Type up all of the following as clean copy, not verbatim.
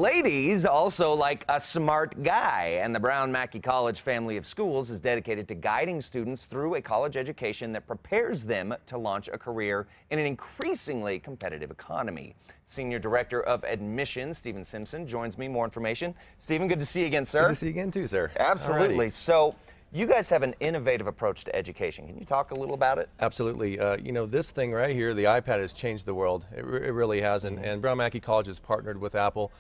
Ladies also like a smart guy, and the Brown Mackie College family of schools is dedicated to guiding students through a college education that prepares them to launch a career in an increasingly competitive economy. Senior Director of Admissions, Stephen Simpson, joins me. More information. Stephen, good to see you again, sir. Good to see you again, too, sir. Absolutely. Alrighty. So, you guys have an innovative approach to education. Can you talk a little about it? Absolutely. You know, this thing right here, the iPad, has changed the world. It really has. And Brown Mackie College has partnered with Apple,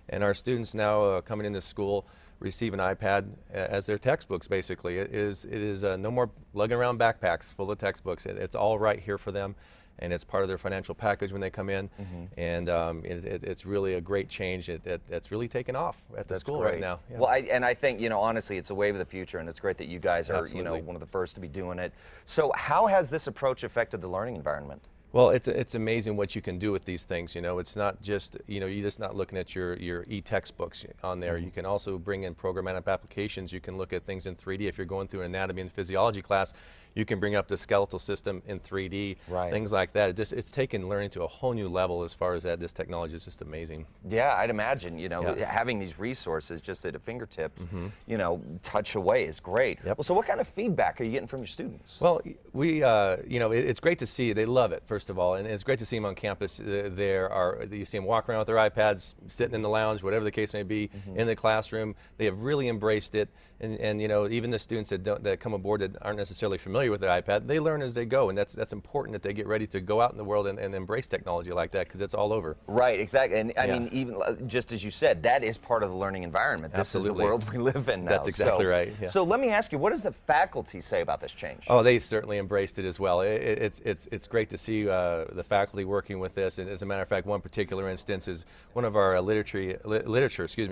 and our students now coming into school receive an iPad as their textbooks, basically. It is no more lugging around backpacks full of textbooks. It's all right here for them, and it's part of their financial package when they come in. And it's really a great change. It's really taken off at the school right now. Yeah. Well, I think, you know, honestly, it's a wave of the future, and it's great that you guys are, Absolutely. you know, one of the first to be doing it. So how has this approach affected the learning environment? Well, it's amazing what you can do with these things. You know, it's not just, you know, you're just not looking at your e-textbooks on there. You can also bring in programmatic applications. You can look at things in 3D. If you're going through an anatomy and physiology class, you can bring up the skeletal system in 3D, things like that. It's taken learning to a whole new level as far as that. This technology is just amazing. Yeah, I'd imagine, you know, having these resources just at a fingertips, you know, touch away is great. Well, so what kind of feedback are you getting from your students? Well, we, you know, it's great to see. They love it, first of all, and it's great to see them on campus. You see them walk around with their iPads, sitting in the lounge, whatever the case may be, in the classroom. They have really embraced it, and you know, even the students that come aboard that aren't necessarily familiar with the iPad, they learn as they go, and that's important that they get ready to go out in the world and embrace technology like that, because it's all over. Right, exactly. And I mean, even just as you said, that is part of the learning environment. This is the world we live in now. That's exactly right. Yeah. So let me ask you, what does the faculty say about this change? Oh, they've certainly embraced it as well. It's great to see the faculty working with this. And as a matter of fact, one particular instance is one of our literature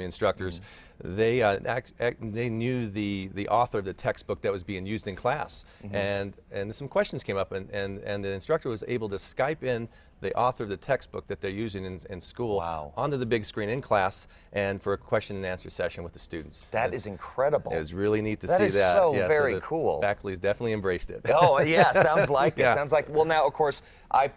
instructors. They knew the author of the textbook that was being used in class, and some questions came up, and the instructor was able to Skype in the author of the textbook that they're using in school onto the big screen in class, and for a question and answer session with the students. That is incredible. It was really neat to see that. That is so very cool. Faculty's definitely embraced it. Oh yeah, sounds like it. Sounds like. Well, now of course,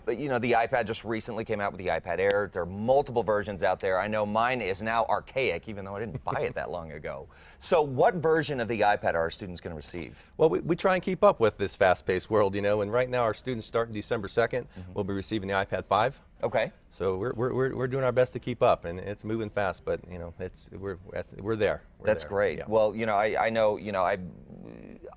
you know, the iPad just recently came out with the iPad Air. There are multiple versions out there. I know mine is now archaic, even though I didn't buy it that long ago. So what version of the iPad are our students going to receive? Well, we try and keep up with this fast-paced world, you know, and right now our students starting December 2nd. We'll be receiving the iPad 5. Okay. So we're doing our best to keep up, and it's moving fast, but you know, we're there. That's great. Yeah. Well, you know, I know, you know, I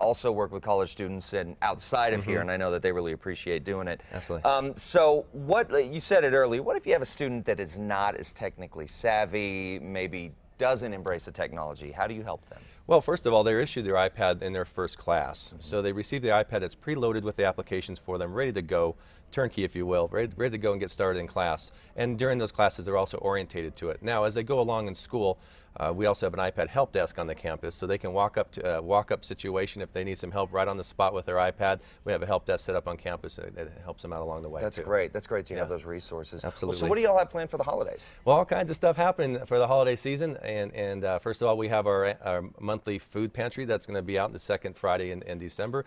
also work with college students and outside of here, and I know that they really appreciate doing it. Absolutely. So what, you said it earlier, what if you have a student that is not as technically savvy, maybe doesn't embrace the technology? How do you help them? Well, first of all, they're issued their iPad in their first class. So they receive the iPad that's preloaded with the applications for them, ready to go, turnkey if you will, ready to go and get started in class. And during those classes, they're also orientated to it. Now, as they go along in school, we also have an iPad help desk on the campus, so they can walk up situation if they need some help right on the spot with their iPad. We have a help desk set up on campus that helps them out along the way. That's great. That's great to have those resources. Absolutely. Well, so what do you all have planned for the holidays? Well, all kinds of stuff happening for the holiday season, and first of all, we have our monthly food pantry that's going to be out the second Friday in December.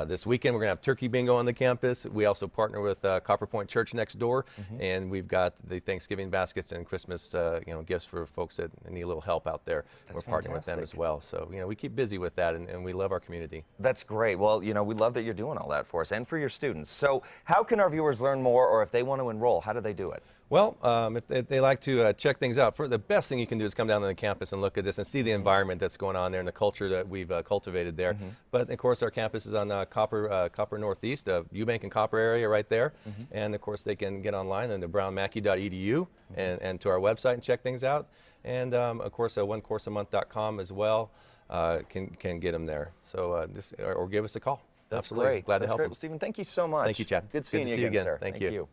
This weekend we're going to have turkey bingo on the campus. We also partner with Copper Point Church next door, and we've got the Thanksgiving baskets and Christmas you know, gifts for folks that need a little help out there. We're partnering with them as well. So you know, we keep busy with that, and we love our community. That's great. Well, you know, we love that you're doing all that for us and for your students. So how can our viewers learn more, or if they want to enroll, how do they do it? Well, if they like to check things out, the best thing you can do is come down to the campus and look at this and see the environment that's going on there and the culture that we've cultivated there. But of course, our campus is on Copper Northeast, Eubank and Copper area right there. And of course, they can get online on the brownmackie.edu and to our website and check things out. And of course, onecourseamonth.com as well can get them there. So or give us a call. That's Absolutely. Great. Glad to help them. Well, Stephen, thank you so much. Thank you, Chad. Good seeing you again, sir. Thank you.